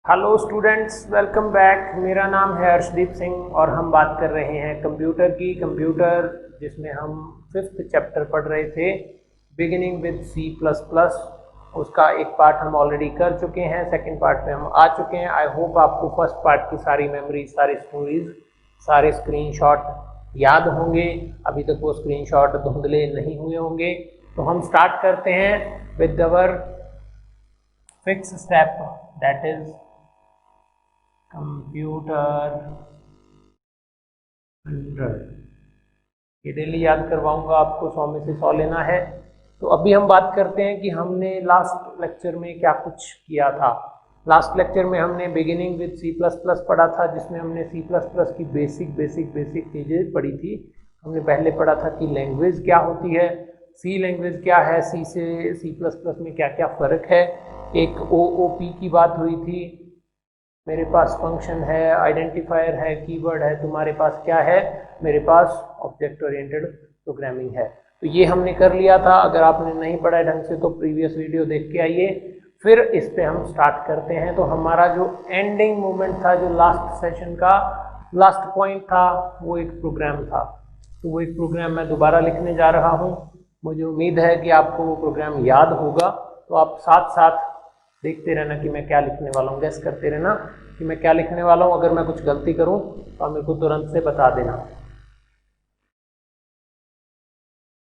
Hello students, welcome back. मेरा नाम है अर्शदीप सिंह और हम बात कर रहे हैं कंप्यूटर की। कंप्यूटर जिसमें हम 5th चैप्टर पढ़ रहे थे, beginning with C plus plus. उसका एक पार्ट हम ऑलरेडी कर चुके हैं, सेकंड पार्ट पे हम आ चुके हैं। आई होप आपको फर्स्ट पार्ट की सारी मेमोरीज, सारी स्टोरीज, सारे स्क्रीनशॉट याद होंगे। अभी तक वो स्क्रीनशॉट धुंधले नहीं हुए होंगे। तो हम स्टार्ट करते हैं with our fix step, that is computer 100। ये डेली याद करवाऊंगा आपको, 100 में से 100 लेना है। तो अभी हम बात करते हैं कि हमने लास्ट लेक्चर में क्या कुछ किया था। लास्ट लेक्चर में हमने beginning with C plus plus पढ़ा था, जिसमें हमने सी प्लस प्लस की बेसिक चीज़ें पढ़ी थी। हमने पहले पढ़ा था कि लैंग्वेज क्या होती है, सी लैंग्वेज क्या है, सी से सी प्लस प्लस में क्या क्या फ़र्क है। एक OOP की बात हुई थी, मेरे पास फंक्शन है, आइडेंटिफायर है, कीवर्ड है, तुम्हारे पास क्या है, मेरे पास ऑब्जेक्ट ओरिएंटेड प्रोग्रामिंग है। तो ये हमने कर लिया था। अगर आपने नहीं पढ़ा है ढंग से तो प्रीवियस वीडियो देख के आइए। फिर इस पे हम स्टार्ट करते हैं। तो हमारा जो एंडिंग मोमेंट था, जो लास्ट सेशन का लास्ट पॉइंट था, वो एक प्रोग्राम था। तो वो एक प्रोग्राम मैं दोबारा लिखने जा रहा हूँ। मुझे उम्मीद है कि आपको वो प्रोग्राम याद होगा। तो आप साथ साथ देखते रहना कि मैं क्या लिखने वाला हूँ, गैस करते रहना कि मैं क्या लिखने वाला हूँ। अगर मैं कुछ गलती करूँ तो आप मेरे को तुरंत से बता देना।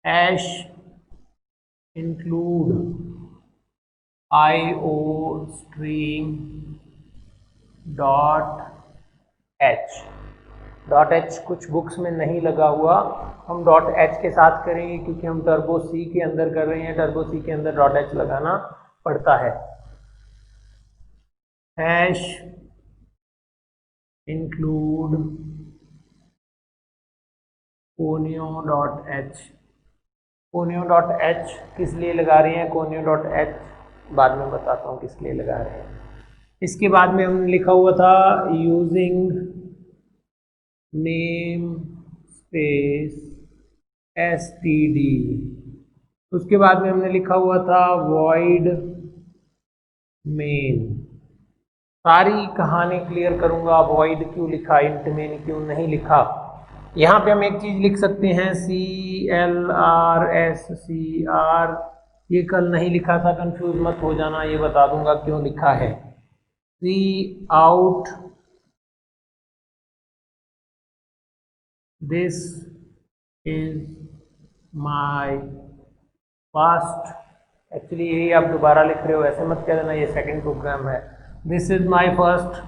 Hash include IO stream .h। .h कुछ बुक्स में नहीं लगा हुआ, हम .h के साथ करेंगे क्योंकि हम टर्बो सी के अंदर कर रहे हैं। टर्बो सी के अंदर .h लगाना पड़ता है। Hash include conio.h। conio.h किस लिए लगा रहे हैं, conio.h बाद में बताता हूँ किस लिए लगा रहे हैं। इसके बाद में हमने लिखा हुआ था यूजिंग नेम स्पेस std। उसके बाद में हमने लिखा हुआ था void main। सारी कहानी क्लियर करूंगा, void क्यों लिखा, int main क्यों नहीं लिखा। यहाँ पे हम एक चीज लिख सकते हैं, CLRSCR। ये कल नहीं लिखा था, कंफ्यूज मत हो जाना, ये बता दूंगा क्यों लिखा है। See out this is my first. Actually यही आप दोबारा लिख रहे हो, ऐसे मत कह देना ये सेकंड प्रोग्राम है। This is my first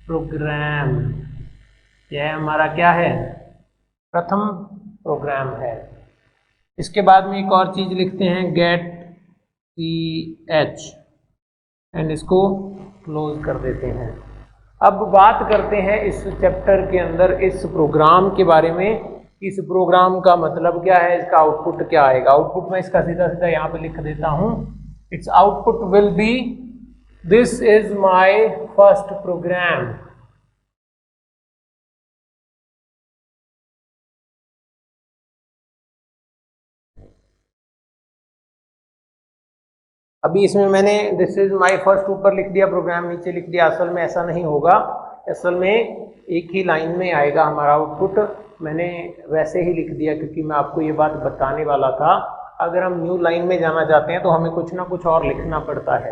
program. यह हमारा क्या है, प्रथम प्रोग्राम है। इसके बाद में एक और चीज लिखते हैं, गेट ch, एंड इसको क्लोज कर देते हैं। अब बात करते हैं इस चैप्टर के अंदर इस प्रोग्राम के बारे में। इस प्रोग्राम का मतलब क्या है, इसका आउटपुट क्या आएगा। आउटपुट मैं इसका सीधा सीधा यहाँ पे लिख देता हूँ। It's output will be this is my first program. अभी इसमें मैंने दिस इज माई फर्स्ट ऊपर लिख दिया, प्रोग्राम नीचे लिख दिया। असल में ऐसा नहीं होगा, असल में एक ही लाइन में आएगा हमारा आउटपुट। मैंने वैसे ही लिख दिया क्योंकि मैं आपको ये बात बताने वाला था। अगर हम न्यू लाइन में जाना चाहते हैं तो हमें कुछ ना कुछ और लिखना पड़ता है,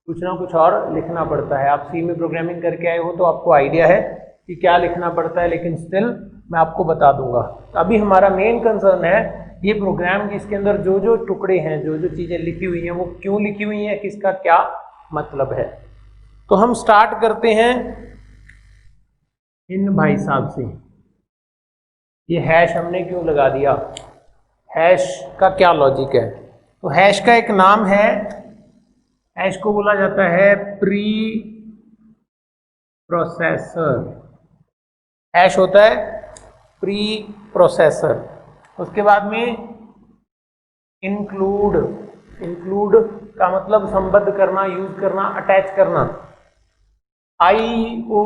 कुछ ना कुछ और लिखना पड़ता है। आप सी में प्रोग्रामिंग करके आए हो तो आपको आइडिया है कि क्या लिखना पड़ता है, लेकिन स्टिल मैं आपको बता दूंगा। अभी हमारा मेन कंसर्न है ये प्रोग्राम की, इसके अंदर जो जो टुकड़े हैं, जो जो चीज़ें लिखी हुई हैं, वो क्यों लिखी हुई हैं, किसका क्या मतलब है। तो हम स्टार्ट करते हैं इन भाई साहब से। ये हैश हमने क्यों लगा दिया, हैश का क्या लॉजिक है। तो हैश का एक नाम है, हैश को बोला जाता है प्री प्रोसेसर। हैश होता है प्री प्रोसेसर। उसके बाद में इंक्लूड, इंक्लूड का मतलब संबद्ध करना, यूज करना, अटैच करना। IO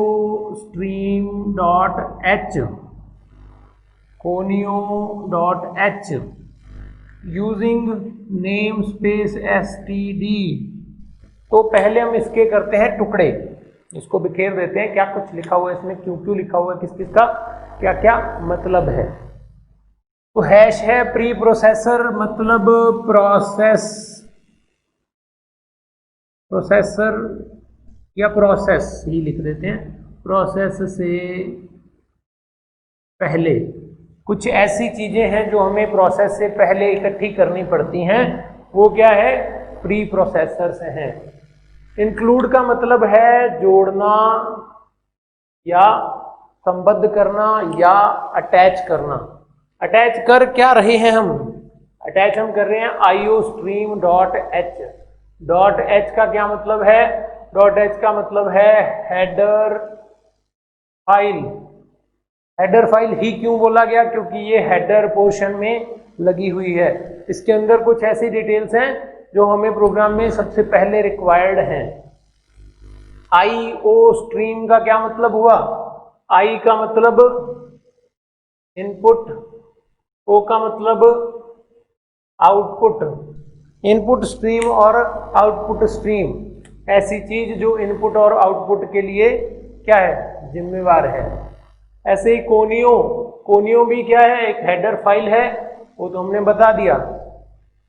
stream .h, conio.h, using name space std। तो पहले हम इसके करते हैं टुकड़े, इसको बिखेर देते हैं, क्या कुछ लिखा हुआ है इसमें, क्यों क्यों लिखा हुआ है, किस किस का क्या क्या मतलब है। तो हैश है प्री प्रोसेसर, मतलब प्रोसेसर या प्रोसेस ही लिख देते हैं, प्रोसेस से पहले कुछ ऐसी चीजें हैं जो हमें प्रोसेस से पहले इकट्ठी करनी पड़ती हैं, वो क्या है, प्री प्रोसेसर्स हैं। इंक्लूड का मतलब है जोड़ना या संबद्ध करना या अटैच करना। अटैच कर क्या रहे हैं हम, अटैच हम कर रहे हैं iostream dot H. Dot H का क्या मतलब है, डॉट एच का मतलब है हेडर फाइल। हेडर फाइल ही क्यों बोला गया, क्योंकि ये हेडर पोर्शन में लगी हुई है। इसके अंदर कुछ ऐसी डिटेल्स हैं जो हमें प्रोग्राम में सबसे पहले रिक्वायर्ड हैं। iostream का क्या मतलब हुआ, आई का मतलब इनपुट, ओ का मतलब आउटपुट। इनपुट स्ट्रीम और आउटपुट स्ट्रीम ऐसी चीज जो इनपुट और आउटपुट के लिए क्या है, जिम्मेवार है। ऐसे ही कोनियो भी क्या है, एक हेडर फाइल है, वो तो हमने बता दिया।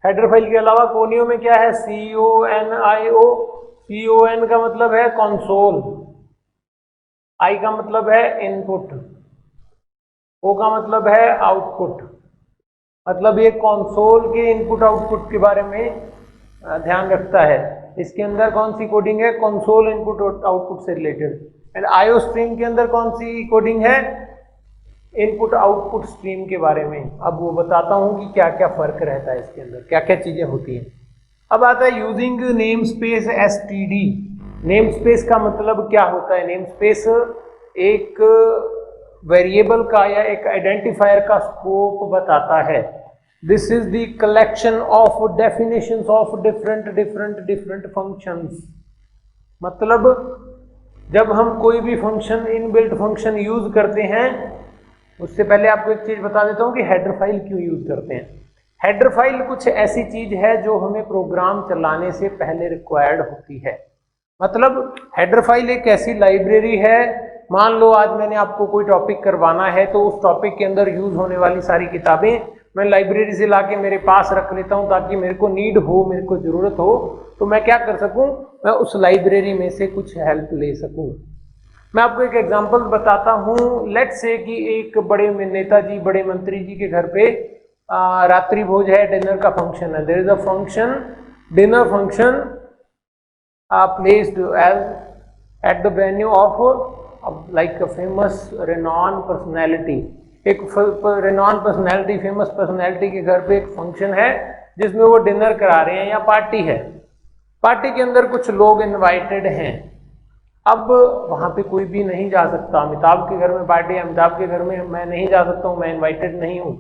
हेडर फाइल के अलावा कोनियो में क्या है, CONIO। CON का मतलब है कंसोल, आई का मतलब है इनपुट, ओ का मतलब है आउटपुट। मतलब ये कंसोल के इनपुट आउटपुट के बारे में ध्यान रखता है। इसके अंदर कौन सी कोडिंग है, कंसोल इनपुट आउटपुट से रिलेटेड। एंड iostream के अंदर कौन सी कोडिंग है, इनपुट आउटपुट स्ट्रीम के बारे में। अब वो बताता हूं कि क्या क्या फर्क रहता है इसके अंदर, क्या क्या चीजें होती हैं। अब आता है using name space std। Name space का मतलब क्या होता है, नेम स्पेस एक वेरिएबल का या एक आइडेंटिफायर का स्कोप बताता है। This is the collection of definitions of different functions. मतलब जब हम कोई भी फंक्शन, इनबिल्ट फंक्शन यूज करते हैं, उससे पहले आपको एक चीज बता देता हूं कि हेडर फाइल क्यों यूज करते हैं। हेडर फाइल कुछ ऐसी चीज है जो हमें प्रोग्राम चलाने से पहले रिक्वायर्ड होती है। मतलब हेडर फाइल एक ऐसी लाइब्रेरी है, मान लो आज मैंने आपको कोई टॉपिक करवाना है, तो उस टॉपिक के अंदर यूज होने वाली सारी किताबें मैं लाइब्रेरी से लाके मेरे पास रख लेता हूं, ताकि मेरे को नीड हो, मेरे को जरूरत हो तो मैं क्या कर सकूं, मैं उस लाइब्रेरी में से कुछ हेल्प ले सकूं। मैं आपको एक एग्जांपल बताता हूं। लेट्स से कि एक बड़े नेताजी, बड़े मंत्री जी के घर पे रात्रि भोज है, डिनर का फंक्शन है। There is a function, dinner function placed as at the venue of like a famous renowned personality। एक renowned personality, famous personality के घर पे एक फंक्शन है जिसमें वो डिनर करा रहे हैं या पार्टी है। पार्टी के अंदर कुछ लोग इनवाइटेड हैं। अब वहां पे कोई भी नहीं जा सकता। अमिताभ के घर में पार्टी है, अमिताभ के घर में मैं नहीं जा सकता हूँ, मैं इनवाइटेड नहीं हूँ।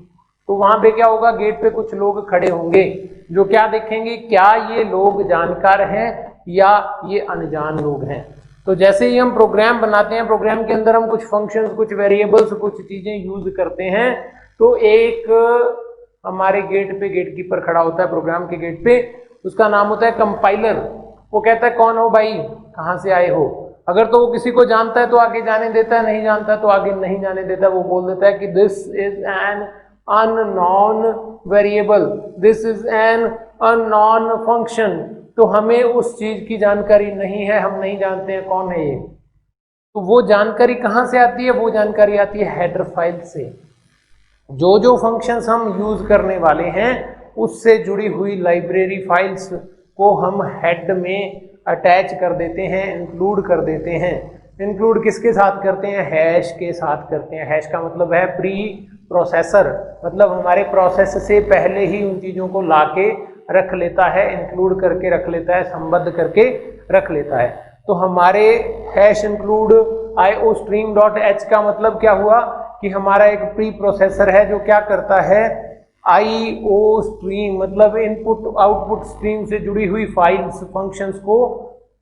तो वहां पे क्या होगा, गेट पे कुछ लोग खड़े होंगे जो क्या देखेंगे, क्या ये लोग जानकार हैं या ये अनजान लोग हैं। तो जैसे ही हम प्रोग्राम बनाते हैं, प्रोग्राम के अंदर हम कुछ फंक्शंस, कुछ वेरिएबल्स, कुछ चीजें यूज करते हैं, तो एक हमारे गेट पे गेट कीपर खड़ा होता है प्रोग्राम के गेट पे, उसका नाम होता है कंपाइलर। वो कहता है कौन हो भाई, कहाँ से आए हो। अगर तो वो किसी को जानता है तो आगे जाने देता है, नहीं जानता है तो आगे नहीं जाने देता। वो बोल देता है कि this is an unknown variable, this is an unknown function. तो हमें उस चीज की जानकारी नहीं है, हम नहीं जानते हैं कौन है ये। तो वो जानकारी कहाँ से आती है, वो जानकारी आती है हेडर फाइल से। जो जो फंक्शंस हम यूज करने वाले हैं उससे जुड़ी हुई लाइब्रेरी फाइल्स को हम हेड में अटैच कर देते हैं, इंक्लूड कर देते हैं। इंक्लूड किसके साथ करते हैं, हैश के साथ करते हैं। हैश का मतलब है प्री प्रोसेसर, मतलब हमारे प्रोसेस से पहले ही उन चीजों को लाके रख लेता है, इंक्लूड करके रख लेता है, संबद्ध करके रख लेता है। तो हमारे हैश इंक्लूड iostream.h का मतलब क्या हुआ कि हमारा एक प्री प्रोसेसर है जो क्या करता है, iostream मतलब इनपुट आउटपुट स्ट्रीम से जुड़ी हुई फाइल्स, फंक्शंस को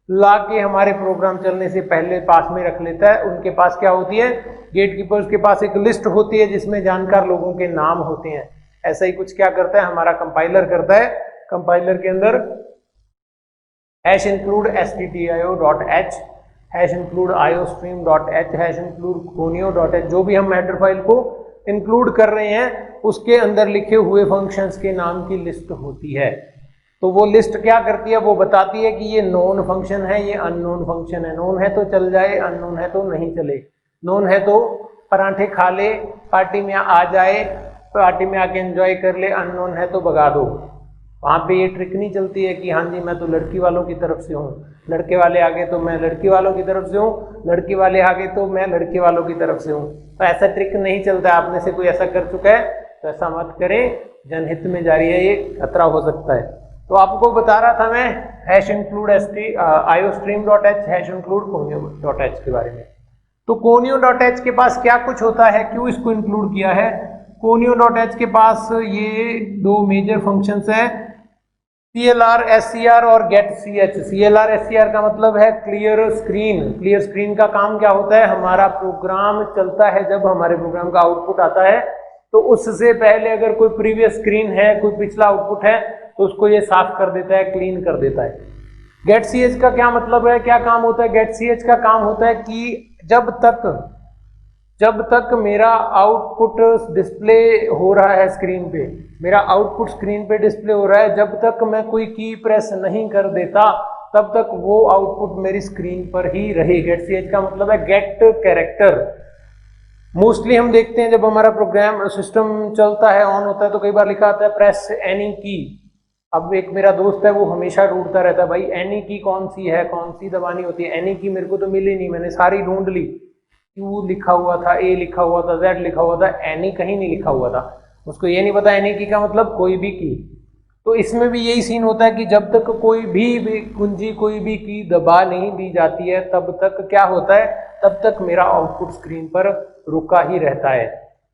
लाके हमारे प्रोग्राम चलने से पहले पास में रख लेता है। उनके पास क्या होती है, गेट कीपर्स के पास एक लिस्ट होती है जिसमें जानकार लोगों के नाम होते हैं। ऐसा ही कुछ क्या करता है हमारा कंपाइलर करता है। कंपाइलर के अंदर hash include stdio.h, hash include iostream.h, hash include conio.h, जो भी हम हेडर फाइल को इंक्लूड कर रहे हैं उसके अंदर लिखे हुए फंक्शंस के नाम की लिस्ट होती है। तो वो लिस्ट क्या करती है, वो बताती है कि ये नोन फंक्शन है, ये अननोन फंक्शन है। नोन है तो चल जाए, अननोन है तो नहीं चले। नोन है तो पराठे खा ले, पार्टी में आ जाए, पार्टी में आके एंजॉय कर ले, अननोन है तो भगा दो। वहाँ पे ये ट्रिक नहीं चलती है कि हाँ जी मैं तो लड़की वालों की तरफ से हूँ, लड़के वाले आगे तो मैं लड़की वालों की तरफ से हूँ, लड़की वाले आगे तो मैं लड़के वालों की तरफ से हूँ। तो ऐसा ट्रिक नहीं चलता। आप में से कोई ऐसा कर चुका है तो ऐसा मत करें, जनहित में जारी है, ये खतरा हो सकता है। तो आपको बता रहा था मैं hash include iostream.h, hash include conio.h के बारे में। तो conio.h के पास क्या कुछ होता है, क्यों इसको इंक्लूड किया है। conio.h के पास ये दो मेजर फंक्शंस हैं, CLR SCR और getch। CLR SCR का मतलब है क्लियर स्क्रीन। क्लियर स्क्रीन का काम क्या होता है, हमारा प्रोग्राम चलता है, जब हमारे प्रोग्राम का आउटपुट आता है तो उससे पहले अगर कोई प्रीवियस स्क्रीन है, कोई पिछला आउटपुट है, तो उसको ये साफ कर देता है, क्लीन कर देता है। getch का क्या मतलब है, क्या काम होता है। getch का काम होता है कि जब तक मेरा आउटपुट डिस्प्ले हो रहा है स्क्रीन पे, मेरा आउटपुट स्क्रीन पे डिस्प्ले हो रहा है, जब तक मैं कोई की प्रेस नहीं कर देता तब तक वो आउटपुट मेरी स्क्रीन पर ही रहे। getch का मतलब है गेट कैरेक्टर। मोस्टली हम देखते हैं जब हमारा प्रोग्राम सिस्टम चलता है, ऑन होता है, तो कई बार लिखा आता है प्रेस एनी की। अब एक मेरा दोस्त है वो हमेशा ढूंढता रहता है, भाई एनी की कौन सी है, कौन सी दबानी होती है। एनी की मेरे को तो मिली नहीं, मैंने सारी ढूंढ ली, Q लिखा हुआ था, A लिखा हुआ था, Z लिखा हुआ था, एनी कहीं नहीं लिखा हुआ था। उसको ये नहीं पता एनी की का मतलब कोई भी की। तो इसमें भी यही सीन होता है कि जब तक कोई भी कुंजी, कोई भी की दबा नहीं दी जाती है तब तक क्या होता है, तब तक मेरा आउटपुट स्क्रीन पर रुका ही रहता है।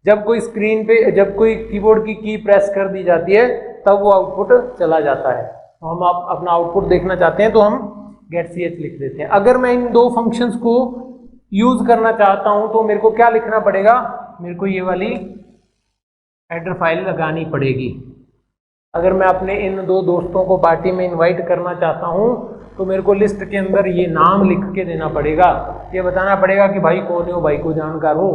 जब कोई स्क्रीन पे, जब कोई कीबोर्ड की प्रेस कर दी जाती है तब वो आउटपुट चला जाता है। तो हम अपना आउटपुट देखना चाहते हैं तो हम getch लिख देते हैं। अगर मैं इन दो फंक्शंस को यूज करना चाहता हूं तो मेरे को क्या लिखना पड़ेगा, मेरे को ये वाली हेडर फाइल लगानी पड़ेगी। अगर मैं अपने इन दो दोस्तों को पार्टी में इनवाइट करना चाहता हूं तो मेरे को लिस्ट के अंदर ये नाम लिख के देना पड़ेगा। ये बताना पड़ेगा कि भाई कोनियो भाई को जानकार हूँ,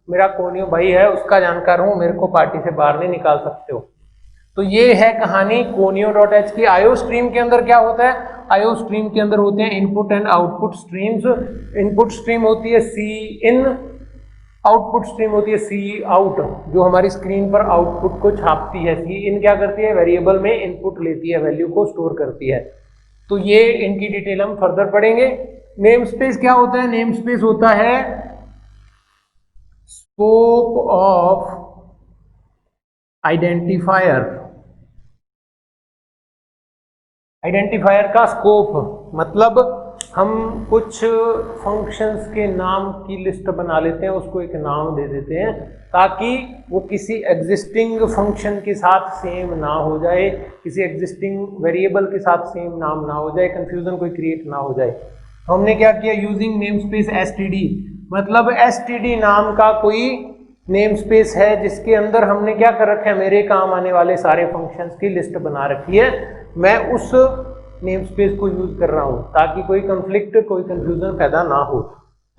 मेरा कोनियो भाई है उसका जानकार हूँ, मेरे को पार्टी से बाहर नहीं निकाल सकते हो। तो ये है कहानी conio.h की। iostream के अंदर क्या होता है, iostream के अंदर होते हैं input and output streams. Input stream होती है सी इन, आउटपुट स्ट्रीम होती है सी आउट, जो हमारी स्क्रीन पर आउटपुट को छापती है। सी इन क्या करती है, वेरिएबल में इनपुट लेती है, वैल्यू को स्टोर करती है। तो ये इनकी डिटेल हम फर्दर पढ़ेंगे। नेम स्पेस क्या होता है, नेम स्पेस होता है स्कोप ऑफ आइडेंटिफायर। आइडेंटिफायर का स्कोप मतलब हम कुछ फंक्शंस के नाम की लिस्ट बना लेते हैं, उसको एक नाम दे देते हैं ताकि वो किसी एग्जिस्टिंग फंक्शन के साथ सेम ना हो जाए, किसी एग्जिस्टिंग वेरिएबल के साथ सेम नाम ना हो जाए, कंफ्यूजन कोई क्रिएट ना हो जाए। तो हमने क्या किया, यूजिंग नेम स्पेस std, मतलब std नाम का कोई नेम स्पेस है जिसके अंदर हमने क्या कर रखा है, मेरे काम आने वाले सारे फंक्शंस की लिस्ट बना रखी है। मैं उस नेम स्पेस को यूज कर रहा हूं ताकि कोई कंफ्लिक्ट, कोई कंफ्यूजन पैदा ना हो।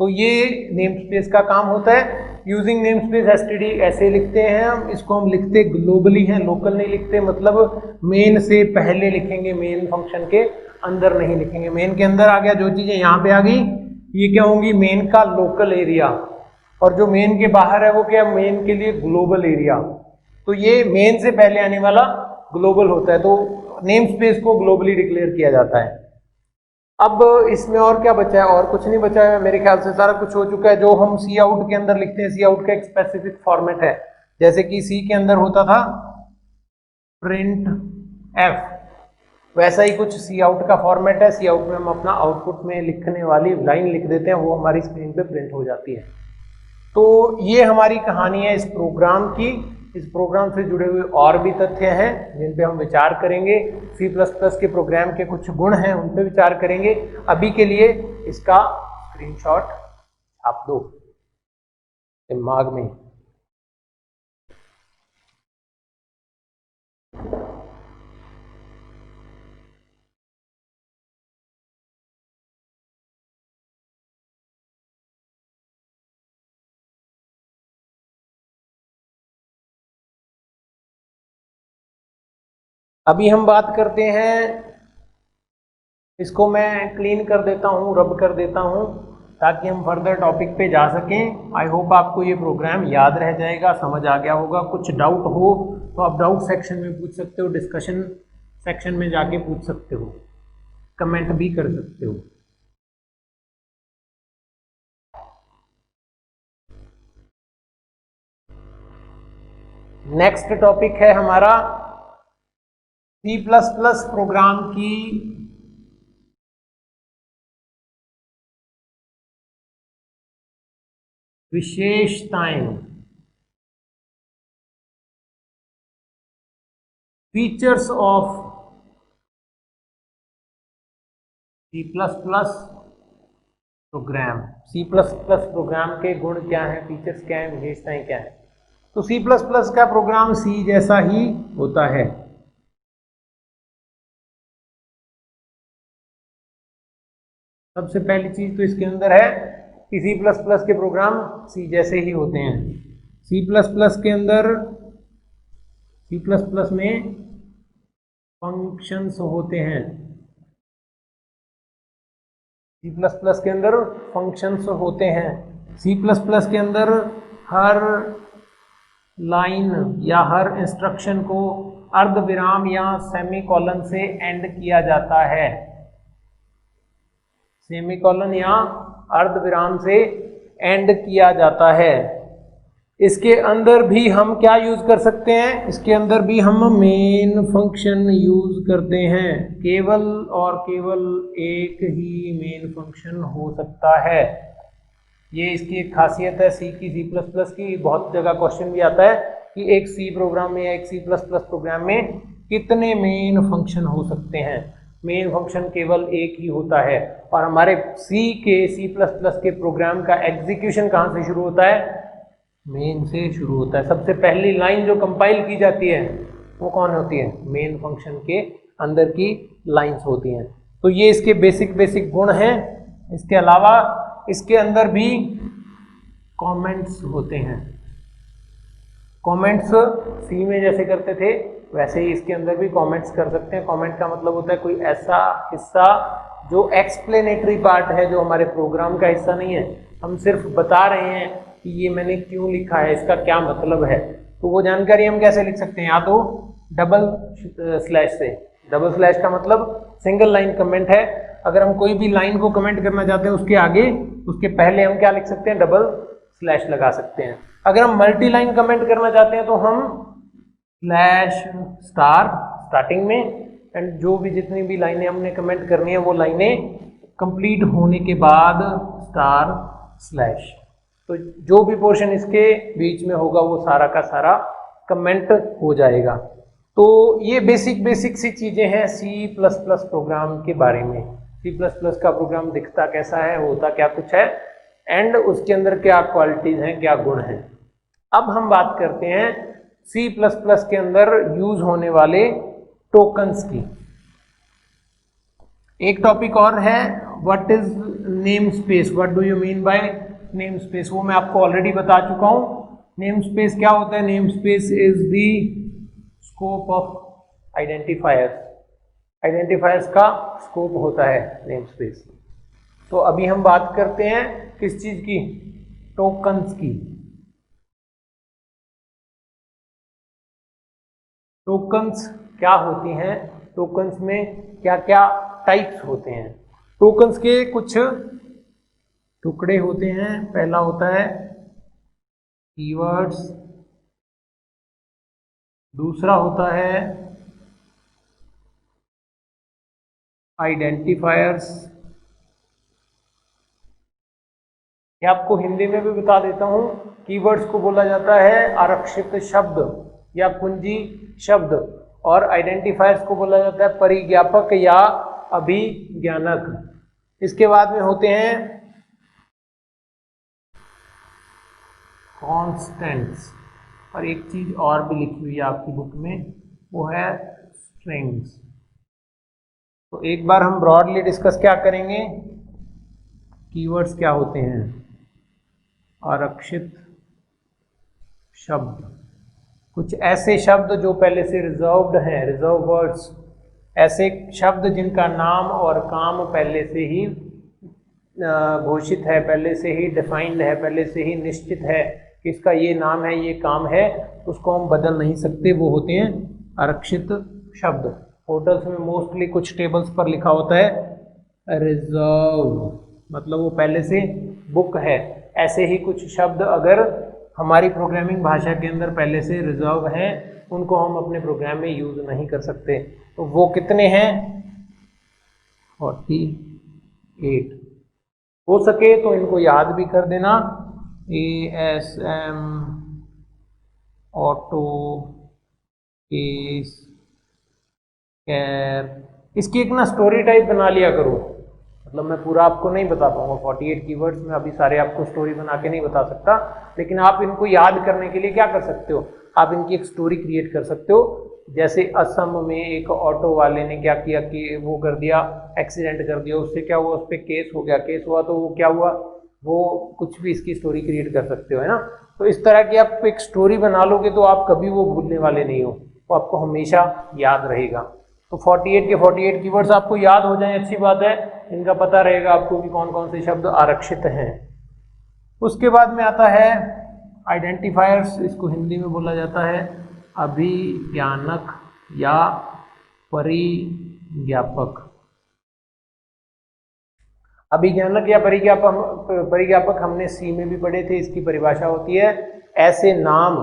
तो ये नेम स्पेस का काम होता है। यूजिंग नेम स्पेस std ऐसे लिखते हैं हम, इसको हम लिखते ग्लोबली हैं, लोकल नहीं लिखते, मतलब मेन से पहले लिखेंगे, मेन फंक्शन के अंदर नहीं लिखेंगे। मेन के अंदर आ गया, जो चीजें यहाँ पे आ गई ये क्या होंगी, मेन का लोकल एरिया, और जो मेन के बाहर है वो क्या, मेन के लिए ग्लोबल एरिया। तो ये मेन से पहले आने वाला ग्लोबल होता है, तो नेम स्पेस को ग्लोबली डिक्लेयर किया जाता है। अब इसमें और क्या बचा है, और कुछ नहीं बचा है मेरे ख्याल से, सारा कुछ हो चुका है। जो हम सी आउट के अंदर लिखते हैं, सी आउट का एक स्पेसिफिक फॉर्मेट है, जैसे कि सी के अंदर होता था प्रिंट एफ, वैसा ही कुछ सी आउट का फॉर्मेट है। सी आउट में हम अपना आउटपुट में लिखने वाली लाइन लिख देते हैं, वो हमारी स्क्रीन पे प्रिंट हो जाती है। तो ये हमारी कहानी है इस प्रोग्राम की। इस प्रोग्राम से जुड़े हुए और भी तथ्य हैं जिन पे हम विचार करेंगे। C++ के प्रोग्राम के कुछ गुण हैं, उन पे विचार करेंगे। अभी के लिए इसका स्क्रीनशॉट छाप दो दिमाग में। अभी हम बात करते हैं, इसको मैं क्लीन कर देता हूँ, रब कर देता हूँ ताकि हम फर्दर टॉपिक पे जा सकें। आई होप आपको ये प्रोग्राम याद रह जाएगा, समझ आ गया होगा। कुछ डाउट हो तो आप डाउट सेक्शन में पूछ सकते हो, डिस्कशन सेक्शन में जाके पूछ सकते हो, कमेंट भी कर सकते हो। नेक्स्ट टॉपिक है हमारा C++ प्रोग्राम की विशेषताएं, features of C++ program. C++ program के गुण क्या हैं, फीचर्स क्या हैं, विशेषताएं क्या हैं। तो C++ का प्रोग्राम C जैसा ही होता है। सबसे पहली चीज तो इसके अंदर है कि C++ के प्रोग्राम C जैसे ही होते हैं। C++ के अंदर C++ में फंक्शंस होते हैं। C++ के अंदर फंक्शंस होते हैं। C++ के अंदर हर लाइन या हर इंस्ट्रक्शन को अर्धविराम या सेमीकोलन से एंड किया जाता है। सेमीकोलन या अर्धविराम से एंड किया जाता है। इसके अंदर भी हम क्या यूज कर सकते हैं, इसके अंदर भी हम मेन फंक्शन यूज करते हैं। केवल और केवल एक ही मेन फंक्शन हो सकता है। ये इसकी एक खासियत है C की। बहुत जगह क्वेश्चन भी आता है कि एक C प्रोग्राम में या एक C++ प्रोग्राम में कितने मेन फंक्शन हो सकते हैं। मेन फंक्शन केवल एक ही होता है। और हमारे C के प्रोग्राम का एग्जीक्यूशन कहाँ से शुरू होता है, मेन से शुरू होता है। सबसे पहली लाइन जो कंपाइल की जाती है वो कौन होती है, मेन फंक्शन के अंदर की लाइंस होती हैं। तो ये इसके बेसिक गुण हैं। इसके अलावा इसके अंदर भी कमेंट्स होते हैं। कमेंट्स सी में जैसे करते थे वैसे ही इसके अंदर भी कमेंट्स कर सकते हैं। कमेंट का मतलब होता है कोई ऐसा हिस्सा जो एक्सप्लेनेटरी पार्ट है, जो हमारे प्रोग्राम का हिस्सा नहीं है, हम सिर्फ बता रहे हैं कि ये मैंने क्यों लिखा है, इसका क्या मतलब है। तो वो जानकारी हम कैसे लिख सकते हैं, या तो डबल स्लैश से। डबल स्लैश का मतलब सिंगल लाइन कमेंट है। अगर हम कोई भी लाइन को कमेंट करना चाहते हैं उसके आगे, उसके पहले हम क्या लिख सकते हैं, डबल स्लैश लगा सकते हैं। अगर हम मल्टी लाइन कमेंट करना चाहते हैं तो हम स्लैश स्टार स्टार्टिंग में, एंड जो भी जितनी भी लाइनें हमने कमेंट करनी है वो लाइनें कंप्लीट होने के बाद स्टार स्लैश। तो जो भी पोर्शन इसके बीच में होगा वो सारा का सारा कमेंट हो जाएगा। तो ये बेसिक सी चीजें हैं C++ प्रोग्राम के बारे में। C++ का प्रोग्राम दिखता कैसा है, होता क्या कुछ है, एंड उसके अंदर क्या क्वालिटीज हैं, क्या गुण हैं। अब हम बात करते हैं C++ के अंदर यूज होने वाले टोकन्स की। एक टॉपिक और है, what is name space, what do you mean by name space. वो मैं आपको ऑलरेडी बता चुका हूं। नेम स्पेस क्या होता है, name space is the scope of identifiers. Identifiers का स्कोप होता है नेम स्पेस। तो अभी हम बात करते हैं किस चीज की, टोकन्स की। टोकन्स क्या होती हैं, टोकन्स में क्या क्या टाइप्स होते हैं। टोकन्स के कुछ टुकड़े होते हैं। पहला होता है कीवर्ड्स, दूसरा होता है आइडेंटिफायर्स। ये आपको हिंदी में भी बता देता हूं। कीवर्ड्स को बोला जाता है आरक्षित शब्द या कुंजी शब्द, और आइडेंटिफायर्स को बोला जाता है परिज्ञापक या अभिज्ञानक। इसके बाद में होते हैं कॉन्स्टेंट्स, और एक चीज और भी लिखी हुई है आपकी बुक में, वो है स्ट्रिंग्स। तो एक बार हम ब्रॉडली डिस्कस क्या करेंगे, कीवर्ड्स क्या होते हैं, आरक्षित शब्द, कुछ ऐसे शब्द जो पहले से रिजर्व्ड हैं, रिजर्व वर्ड्स, ऐसे शब्द जिनका नाम और काम पहले से ही घोषित है, पहले से ही डिफाइंड है, पहले से ही निश्चित है कि इसका ये नाम है, ये काम है, उसको हम बदल नहीं सकते, वो होते हैं आरक्षित शब्द। होटल्स में मोस्टली कुछ टेबल्स पर लिखा होता है रिजर्व, मतलब वो पहले से बुक है। ऐसे ही कुछ शब्द अगर हमारी प्रोग्रामिंग भाषा के अंदर पहले से रिजर्व हैं, उनको हम अपने प्रोग्राम में यूज नहीं कर सकते। तो वो कितने हैं? 48। हो सके तो इनको याद भी कर देना। ASM, ऑटो, केस, कैर, इसकी एक ना स्टोरी टाइप बना लिया करो। मतलब मैं पूरा आपको नहीं बता पाऊंगा 48 कीवर्ड्स में, अभी सारे आपको स्टोरी बना के नहीं बता सकता, लेकिन आप इनको याद करने के लिए क्या कर सकते हो, आप इनकी एक स्टोरी क्रिएट कर सकते हो। जैसे असम में एक ऑटो वाले ने क्या किया कि वो कर दिया, एक्सीडेंट कर दिया, उससे क्या हुआ, उस पर केस हो गया, केस हुआ तो वो क्या हुआ, वो कुछ भी इसकी स्टोरी क्रिएट कर सकते हो, है ना। तो इस तरह की आप एक स्टोरी बना लोगे तो आप कभी वो भूलने वाले नहीं हो, वो आपको हमेशा याद रहेगा। तो 48 के 48 कीवर्ड्स आपको याद हो जाएं, अच्छी बात है, इनका पता रहेगा आपको कि कौन कौन से शब्द आरक्षित हैं। उसके बाद में आता है आइडेंटिफायर्स, इसको हिंदी में बोला जाता है अभिज्ञानक या परिज्ञापक। अभिज्ञानक या परिज्ञापक हमने सी में भी पढ़े थे। इसकी परिभाषा होती है ऐसे नाम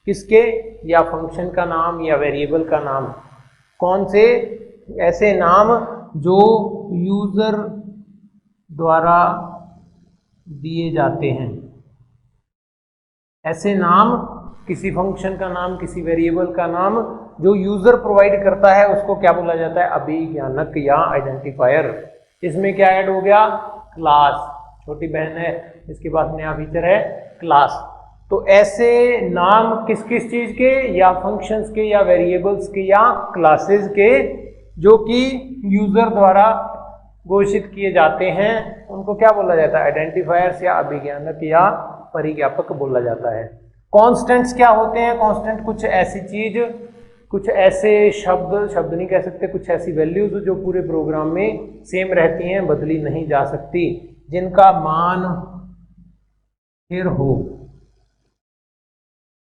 किसके, या फंक्शन का नाम या वेरिएबल का नाम, कौन से ऐसे नाम जो यूजर द्वारा दिए जाते हैं। ऐसे नाम, किसी फंक्शन का नाम, किसी वेरिएबल का नाम जो यूजर प्रोवाइड करता है, उसको क्या बोला जाता है, अभिज्ञानक या आइडेंटिफायर। इसमें क्या ऐड हो गया, क्लास, छोटी बहन है, इसके पास नया फीचर है क्लास। तो ऐसे नाम किस किस चीज के, या फंक्शंस के, या वेरिएबल्स के, या क्लासेस के, जो कि यूजर द्वारा घोषित किए जाते हैं, उनको क्या बोला जाता है, आइडेंटिफायर्स या अभिज्ञानक या परिज्ञापक बोला जाता है। कॉन्स्टेंट्स क्या होते हैं, कॉन्स्टेंट कुछ ऐसी चीज, कुछ ऐसे शब्द नहीं कह सकते, कुछ ऐसी वैल्यूज जो पूरे प्रोग्राम में सेम रहती हैं, बदली नहीं जा सकती, जिनका मान स्थिर हो,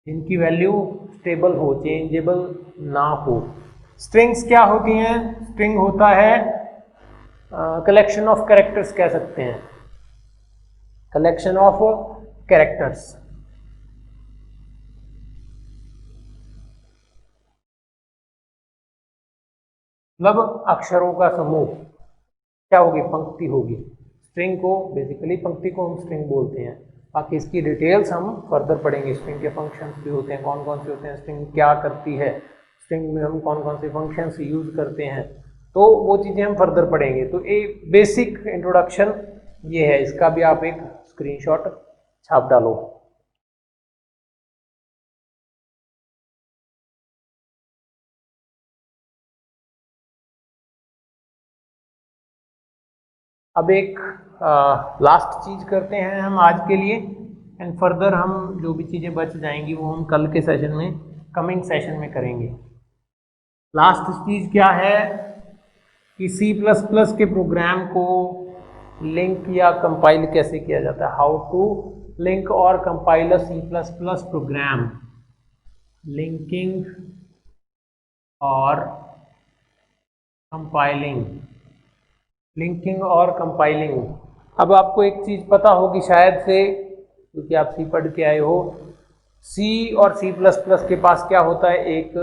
जिनकी वैल्यू स्टेबल हो, चेंजेबल ना हो। स्ट्रिंग्स क्या होती हैं, स्ट्रिंग होता है कलेक्शन ऑफ कैरेक्टर्स कह सकते हैं, कलेक्शन ऑफ कैरेक्टर्स। मतलब अक्षरों का समूह, क्या होगी, पंक्ति होगी। स्ट्रिंग को बेसिकली, पंक्ति को हम स्ट्रिंग बोलते हैं। बाकी इसकी डिटेल्स हम फर्दर पढ़ेंगे। स्ट्रिंग के फंक्शंस भी होते हैं, कौन कौन से होते हैं, स्ट्रिंग क्या करती है, स्ट्रिंग में हम कौन कौन से फंक्शंस यूज करते हैं, तो वो चीज़ें हम फर्दर पढ़ेंगे। तो एक बेसिक इंट्रोडक्शन ये है, इसका भी आप एक स्क्रीनशॉट छाप डालो। अब एक लास्ट चीज करते हैं हम आज के लिए, एंड फर्दर हम जो भी चीज़ें बच जाएंगी वो हम कल के सेशन में, कमिंग सेशन में करेंगे। लास्ट चीज क्या है कि C++ के प्रोग्राम को लिंक या कंपाइल कैसे किया जाता है, हाउ टू लिंक और compile a C++ program, linking और कंपाइलिंग, लिंकिंग और कंपाइलिंग। अब आपको एक चीज पता होगी शायद से, क्योंकि आप सी पढ़ के आए हो, सी और C++ के पास क्या होता है, एक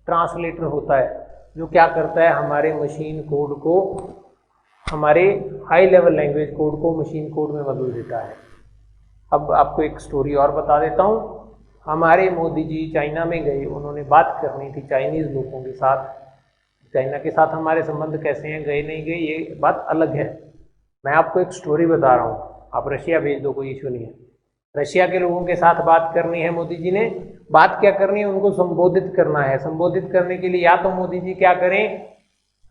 ट्रांसलेटर होता है जो क्या करता है, हमारे मशीन कोड को, हमारे हाई लेवल लैंग्वेज कोड को मशीन कोड में बदल देता है। अब आपको एक स्टोरी और बता देता हूँ। हमारे मोदी जी चाइना में गए, उन्होंने बात करनी थी चाइनीज़ लोगों के साथ। चाइना के साथ हमारे संबंध कैसे हैं, गए नहीं गए ये बात अलग है, मैं आपको एक स्टोरी बता रहा हूँ। आप रशिया भेज दो, कोई इशू नहीं है। रशिया के लोगों के साथ बात करनी है मोदी जी ने, बात क्या करनी है, उनको संबोधित करना है। संबोधित करने के लिए या तो मोदी जी क्या करें,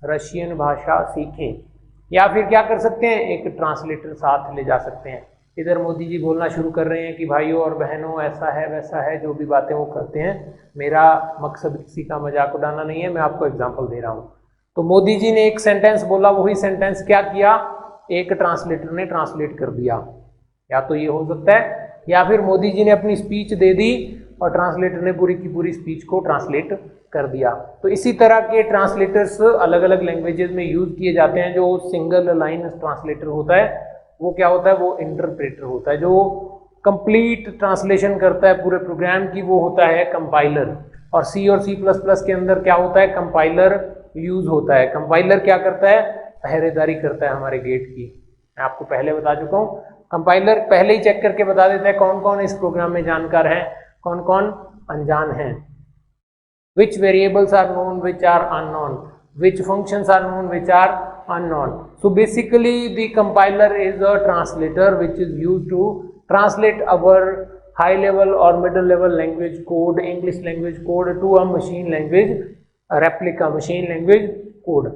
रशियन भाषा सीखें, या फिर क्या कर सकते हैं, एक ट्रांसलेटर साथ ले जा सकते हैं। इधर मोदी जी बोलना शुरू कर रहे हैं कि भाइयों और बहनों ऐसा है वैसा है, जो भी बातें वो करते हैं। मेरा मकसद किसी का मजाक उड़ाना नहीं है, मैं आपको एग्जांपल दे रहा हूँ। तो मोदी जी ने एक सेंटेंस बोला, वही सेंटेंस क्या किया, एक ट्रांसलेटर ने ट्रांसलेट कर दिया। या तो ये हो सकता है, या फिर मोदी जी ने अपनी स्पीच दे दी और ट्रांसलेटर ने पूरी की पूरी स्पीच को ट्रांसलेट कर दिया। तो इसी तरह के ट्रांसलेटर्स अलग अलग लैंग्वेजेस में यूज किए जाते हैं। जो सिंगल लाइन ट्रांसलेटर होता है वो क्या होता है, वो इंटरप्रेटर होता है। जो कंप्लीट ट्रांसलेशन करता है पूरे प्रोग्राम की, वो होता है कंपाइलर। और सी और C++ के अंदर क्या होता है, कंपाइलर यूज होता है। कंपाइलर क्या करता है, पहरेदारी करता है हमारे गेट की। मैं आपको पहले बता चुका हूँ, कंपाइलर पहले ही चेक करके बता देता है कौन कौन इस प्रोग्राम में जानकार है, कौन कौन अनजान है। Which variables are known, which are unknown, which functions are known, which are unknown. So basically the compiler is a translator which is used to translate our high level or middle level language code, English language code to a machine language replica, machine language code.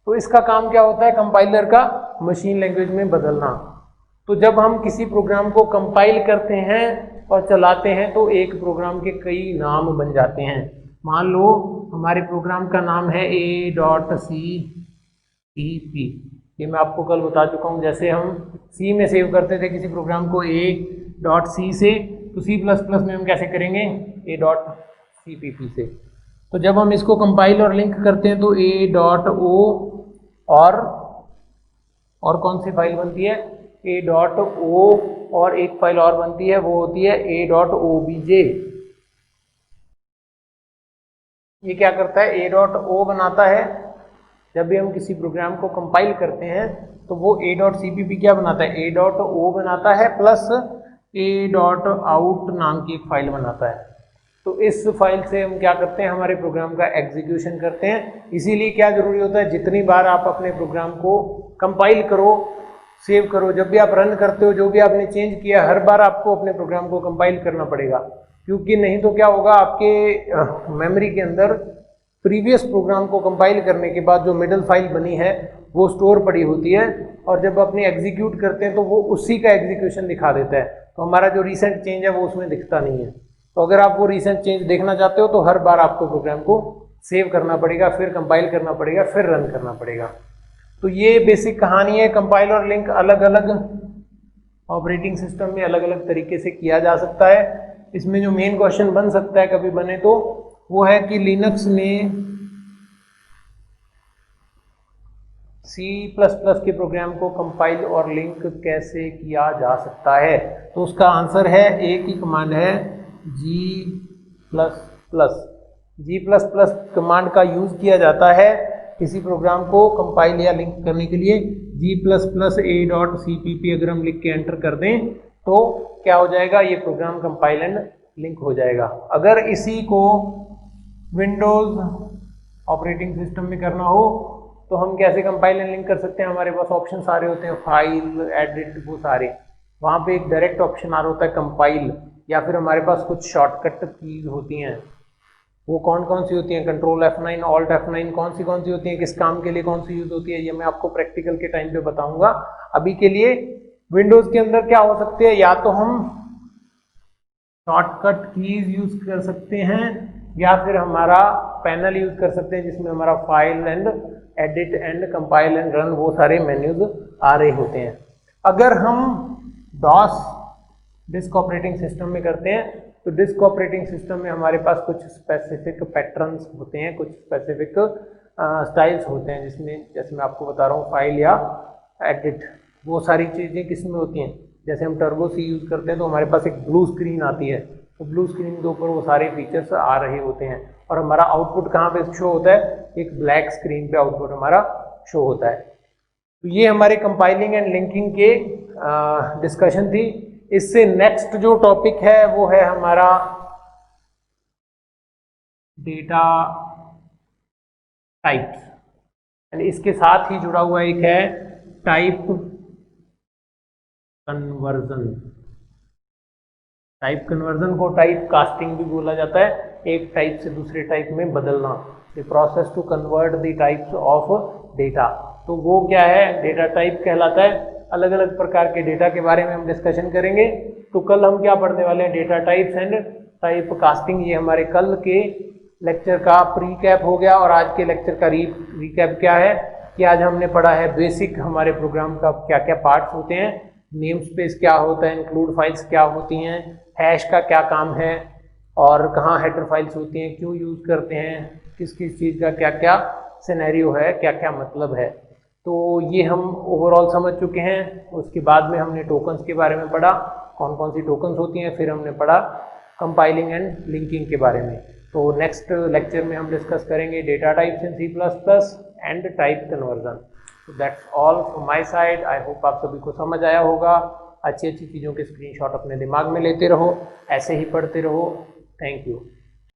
तो इसका काम क्या होता है, compiler का machine language में बदलना। तो जब हम किसी प्रोग्राम को कंपाइल करते हैं और चलाते हैं तो एक प्रोग्राम के कई नाम बन जाते हैं। मान लो हमारे प्रोग्राम का नाम है a.cpp, ये मैं आपको कल बता चुका हूँ। जैसे हम C में सेव करते थे किसी प्रोग्राम को a.c से, तो C++ में हम कैसे करेंगे, a.cpp से। तो जब हम इसको कंपाइल और लिंक करते हैं तो a.o और कौन सी फाइल बनती है, a.o, और एक फाइल और बनती है, वो होती है a.obj। ये क्या करता है, a.o बनाता है। जब भी हम किसी प्रोग्राम को कंपाइल करते हैं तो वो a.cpp क्या बनाता है, a.o बनाता है, प्लस a.out नाम की एक फाइल बनाता है। तो इस फाइल से हम क्या करते हैं, हमारे प्रोग्राम का एग्जीक्यूशन करते हैं। इसीलिए क्या जरूरी होता है, जितनी बार आप अपने प्रोग्राम को कंपाइल करो, सेव करो, जब भी आप रन करते हो, जो भी आपने चेंज किया, हर बार आपको अपने प्रोग्राम को कंपाइल करना पड़ेगा। क्योंकि नहीं तो क्या होगा, आपके मेमोरी के अंदर प्रीवियस प्रोग्राम को कंपाइल करने के बाद जो मिडल फाइल बनी है वो स्टोर पड़ी होती है, और जब अपने एग्जीक्यूट करते हैं तो वो उसी का एग्जीक्यूशन दिखा देता है। तो हमारा जो रिसेंट चेंज है वो उसमें दिखता नहीं है। तो अगर आप वो रिसेंट चेंज देखना चाहते हो तो हर बार आपको प्रोग्राम को सेव करना पड़ेगा, फिर कंपाइल करना पड़ेगा, फिर रन करना पड़ेगा। तो ये बेसिक कहानी है। कंपाइल और लिंक अलग अलग ऑपरेटिंग सिस्टम में अलग अलग तरीके से किया जा सकता है। इसमें जो मेन क्वेश्चन बन सकता है कभी बने तो वो है कि लिनक्स में C++ के प्रोग्राम को कंपाइल और लिंक कैसे किया जा सकता है। तो उसका आंसर है, एक ही कमांड है G++। G++ कमांड का यूज किया जाता है किसी प्रोग्राम को कंपाइल या लिंक करने के लिए। G++ a.cpp अगर हम लिख के एंटर कर दें तो क्या हो जाएगा, ये प्रोग्राम कंपाइल एंड लिंक हो जाएगा। अगर इसी को विंडोज ऑपरेटिंग सिस्टम में करना हो तो हम कैसे कंपाइल एंड लिंक कर सकते हैं। हमारे पास ऑप्शन सारे होते हैं, फाइल, एडिट, वो सारे। वहाँ पे एक डायरेक्ट ऑप्शन आ रहा होता है कंपाइल, या फिर हमारे पास कुछ शॉर्टकट कीज होती हैं। वो कौन कौन सी होती हैं, कंट्रोल F9, ऑल्ट F9, कौन सी होती हैं, किस काम के लिए कौन सी यूज होती है, ये मैं आपको प्रैक्टिकल के टाइम पे बताऊंगा। अभी के लिए विंडोज के अंदर क्या हो सकते हैं, या तो हम शॉर्टकट कीज यूज कर सकते हैं, या फिर हमारा पैनल यूज कर सकते हैं जिसमें हमारा file and edit and compile and run वो सारे मेन्यूज आ रहे होते हैं। अगर हम DOS डिस्क ऑपरेटिंग सिस्टम में करते हैं तो डिस्क ऑपरेटिंग सिस्टम में हमारे पास कुछ स्पेसिफिक पैटर्न्स होते हैं, कुछ स्पेसिफिक स्टाइल्स होते हैं, जिसमें जैसे मैं आपको बता रहा हूँ फाइल या एडिट, वो सारी चीज़ें किस में होती हैं। जैसे हम टर्बो C यूज़ करते हैं तो हमारे पास एक ब्लू स्क्रीन आती है, तो ब्लू स्क्रीन के ऊपर वो सारे फीचर्स आ रहे होते हैं, और हमारा आउटपुट कहाँ पे शो होता है, एक ब्लैक स्क्रीन पे आउटपुट हमारा शो होता है। तो ये हमारे कंपाइलिंग एंड लिंकिंग के डिस्कशन थी। इससे नेक्स्ट जो टॉपिक है वो है हमारा डेटा टाइप्स, एंड इसके साथ ही जुड़ा हुआ एक है टाइप कन्वर्जन। टाइप कन्वर्जन को टाइप कास्टिंग भी बोला जाता है, एक टाइप से दूसरे टाइप में बदलना, the process to convert the types of data. तो वो क्या है, डेटा टाइप कहलाता है। अलग अलग प्रकार के डेटा के बारे में हम डिस्कशन करेंगे। तो कल हम क्या पढ़ने वाले हैं, data types and type casting. ये हमारे कल के लेक्चर का प्री कैप हो गया। और आज के लेक्चर का रिकैप क्या है कि आज हमने पढ़ा है बेसिक हमारे प्रोग्राम का क्या क्या पार्ट्स होते हैं, नेम स्पेस क्या होता है, इंक्लूड फाइल्स क्या होती हैं, हैश का क्या काम है, और कहाँ हेडर फाइल्स होती हैं, क्यों यूज़ करते हैं, किस किस चीज़ का क्या क्या सिनेरियो है, क्या क्या मतलब है। तो ये हम ओवरऑल समझ चुके हैं। उसके बाद में हमने टोकन्स के बारे में पढ़ा, कौन कौन सी टोकन्स होती हैं। फिर हमने पढ़ा कंपाइलिंग एंड लिंकिंग के बारे में। तो नेक्स्ट लेक्चर में हम डिस्कस करेंगे data types in C++ and type conversion. तो that's all from my side. I hope आप सभी को समझ आया होगा। अच्छी अच्छी चीज़ों के स्क्रीनशॉट अपने दिमाग में लेते रहो, ऐसे ही पढ़ते रहो। Thank you.